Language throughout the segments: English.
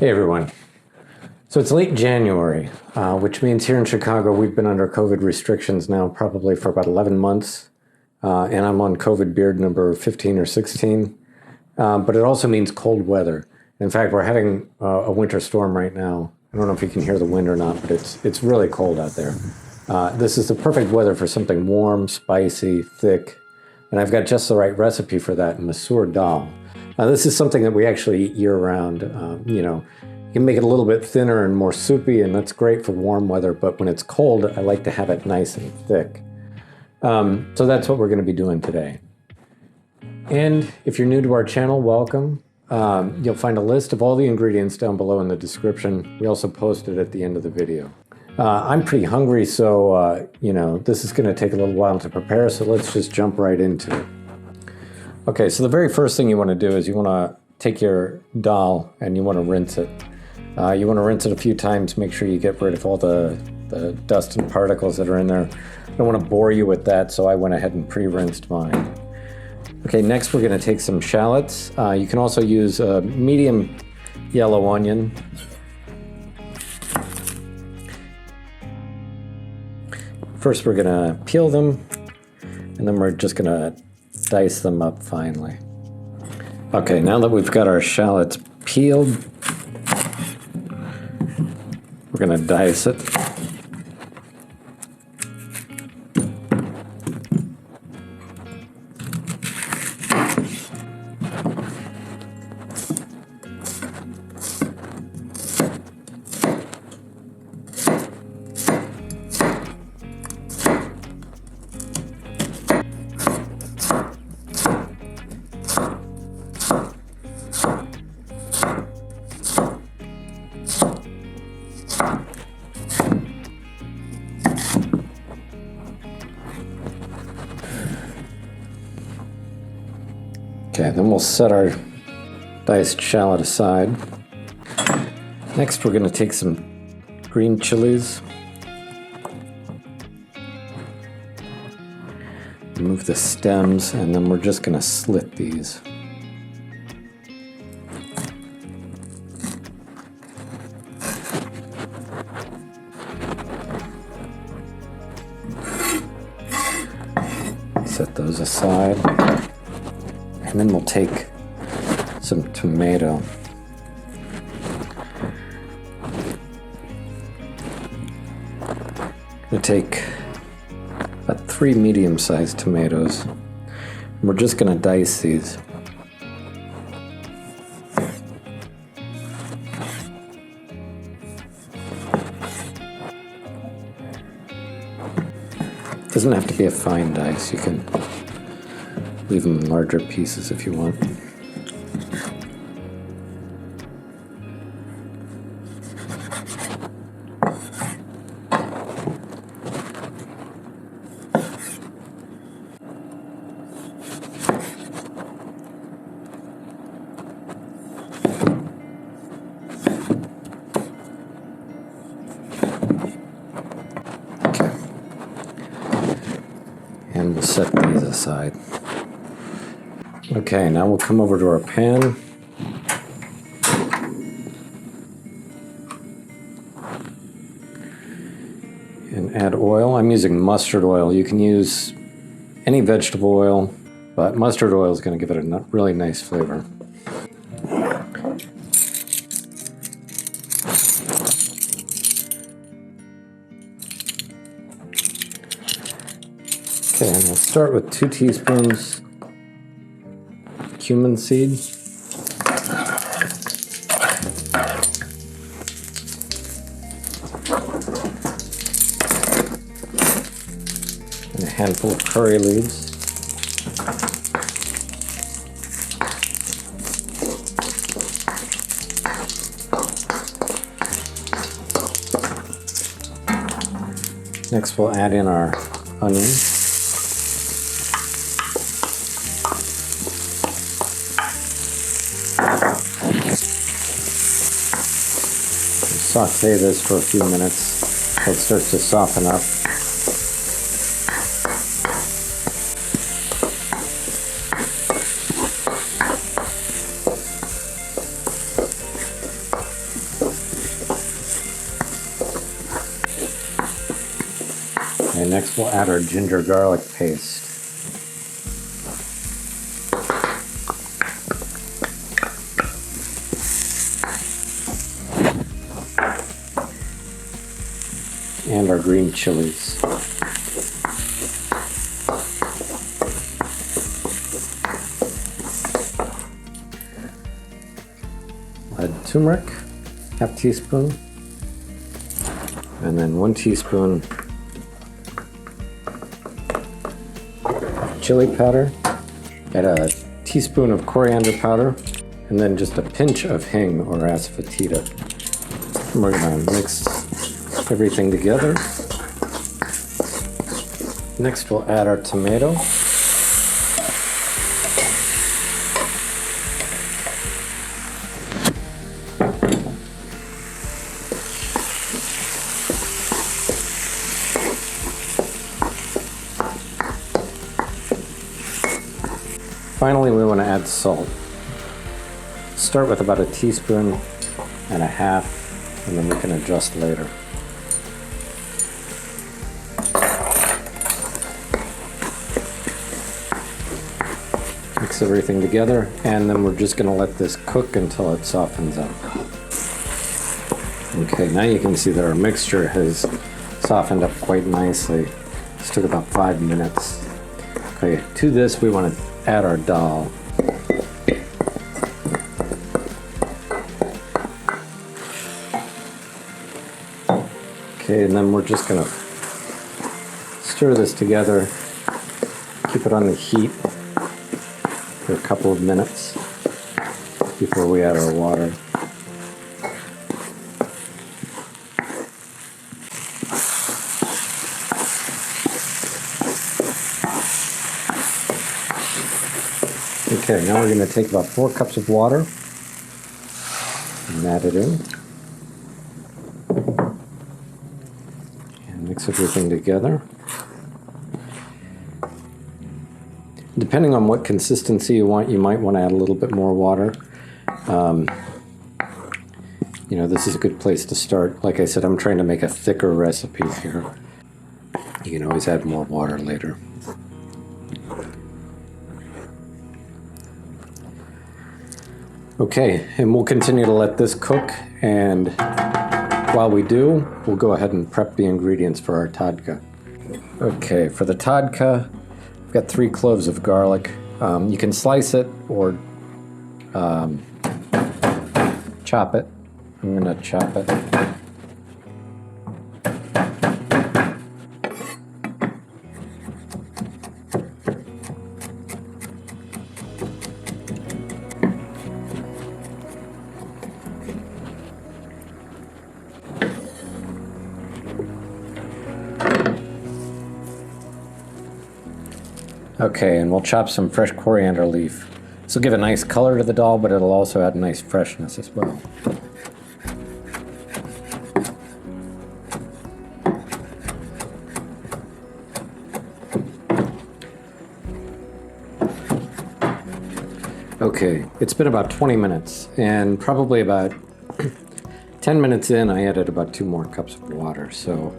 Hey everyone. So it's late January, which means here in Chicago we've been under COVID restrictions now probably for about 11 months. And I'm on COVID beard number 15 or 16. But it also means cold weather. In fact, we're having a winter storm right now. I don't know if you can hear the wind or not, but it's really cold out there. This is the perfect weather for something warm, spicy, thick. And I've got just the right recipe for that, Masoor Dal. This is something that we actually eat year-round. You can make it a little bit thinner and more soupy, and that's great for warm weather, but when it's cold, I like to have it nice and thick. So that's what we're going to be doing today. And if you're new to our channel, welcome. You'll find a list of all the ingredients down below in the description. We also post it at the end of the video. I'm pretty hungry, so this is going to take a little while to prepare, so let's just jump right into it. Okay, so the very first thing you want to do is you want to take your dal and you want to rinse it. You want to rinse it a few times, make sure you get rid of all the dust and particles that are in there. I don't want to bore you with that, so I went ahead and pre-rinsed mine. Okay, next we're going to take some shallots. You can also use a medium yellow onion. First we're going to peel them, and then we're just going to dice them up finely. Okay, now that we've got our shallots peeled, we're going to dice it. Okay, then we'll set our diced shallot aside. Next, we're going to take some green chilies. Remove the stems, and then we're just going to slit these. Set those aside. And then we'll take some tomato. We'll take about 3 medium-sized tomatoes. And we're just going to dice these. Doesn't have to be a fine dice. You can leave them in larger pieces if you want. Okay. And we'll set these aside. Okay, now we'll come over to our pan. And add oil. I'm using mustard oil. You can use any vegetable oil, but mustard oil is going to give it a really nice flavor. Okay, and we'll start with 2 teaspoons cumin seed. And a handful of curry leaves. Next we'll add in our onions. Saute this for a few minutes so it starts to soften up. next we'll add our ginger garlic paste. And our green chilies. Add turmeric, half teaspoon, and then 1 teaspoon chili powder. Add a teaspoon of coriander powder, and then just a pinch of hing or asafoetida. And we're going to mix everything together. Next we'll add our tomato. Finally, we want to add salt. Start with about 1.5 teaspoons, and then we can adjust later. Mix everything together, and then we're just going to let this cook until it softens up. Okay, now you can see that our mixture has softened up quite nicely. This took about 5 minutes. Okay, to this we want to add our dal. Okay, and then we're just going to stir this together, keep it on the heat for a couple of minutes before we add our water. Okay, now we're going to take about 4 cups of water and add it in. And mix everything together. Depending on what consistency you want, you might want to add a little bit more water. You know, this is a good place to start. Like I said, I'm trying to make a thicker recipe here. You can always add more water later. Okay, and we'll continue to let this cook, and while we do, we'll go ahead and prep the ingredients for our tadka. Okay, for the tadka, I've got 3 cloves of garlic. You can slice it or chop it. I'm going to chop it. Okay, and we'll chop some fresh coriander leaf. This will give a nice color to the dal, but it'll also add nice freshness as well. Okay, it's been about 20 minutes, and probably about 10 minutes in, I added about 2 more cups of water, so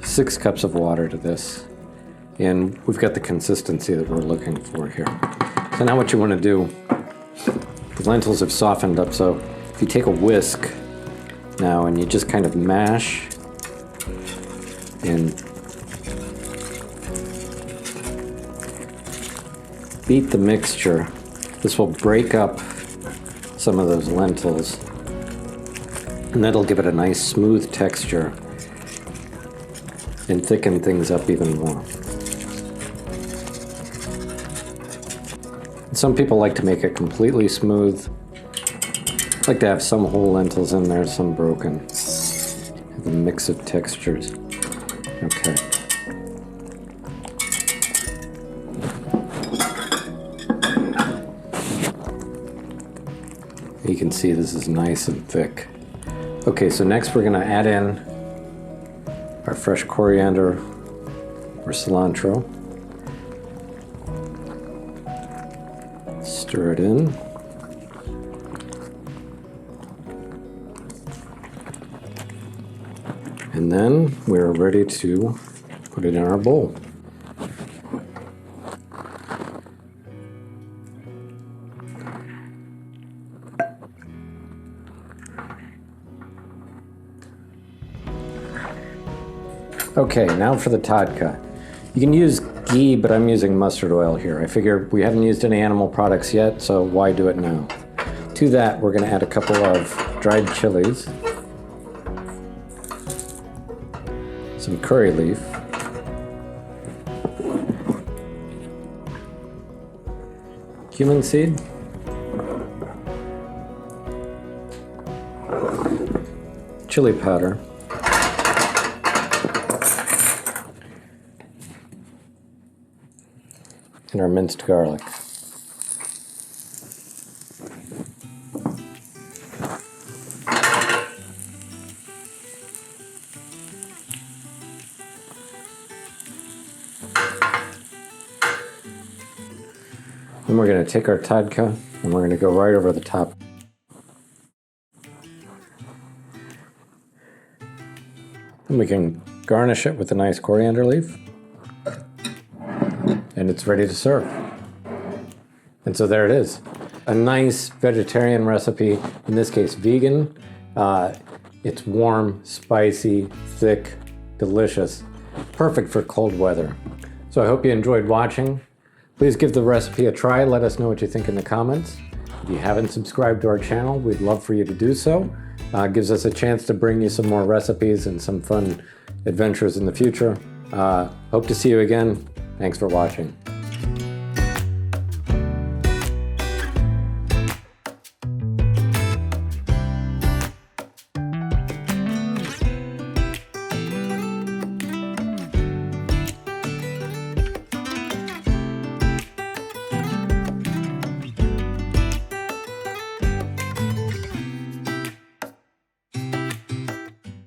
6 cups of water to this. And we've got the consistency that we're looking for here. So now what you want to do, the lentils have softened up, so if you take a whisk now and you just kind of mash and beat the mixture, this will break up some of those lentils, and that'll give it a nice smooth texture and thicken things up even more. Some people like to make it completely smooth. I like to have some whole lentils in there, some broken. Have a mix of textures. Okay. You can see this is nice and thick. Okay, so next we're going to add in our fresh coriander or cilantro. Stir it in. And And then we're ready to put it in our bowl. Okay, now for the Tadka. You can use ghee, but I'm using mustard oil here. I figure we haven't used any animal products yet, so why do it now? To that, we're going to add a couple of dried chilies, some curry leaf, cumin seed, chili powder, and our minced garlic. Then we're going to take our Tadka and we're going to go right over the top. Then we can garnish it with a nice coriander leaf. And it's ready to serve. And so there it is. A nice vegetarian recipe, in this case vegan. It's warm, spicy, thick, delicious. Perfect for cold weather. So I hope you enjoyed watching. Please give the recipe a try. Let us know what you think in the comments. If you haven't subscribed to our channel, we'd love for you to do so. It gives us a chance to bring you some more recipes and some fun adventures in the future. Hope to see you again. Thanks for watching.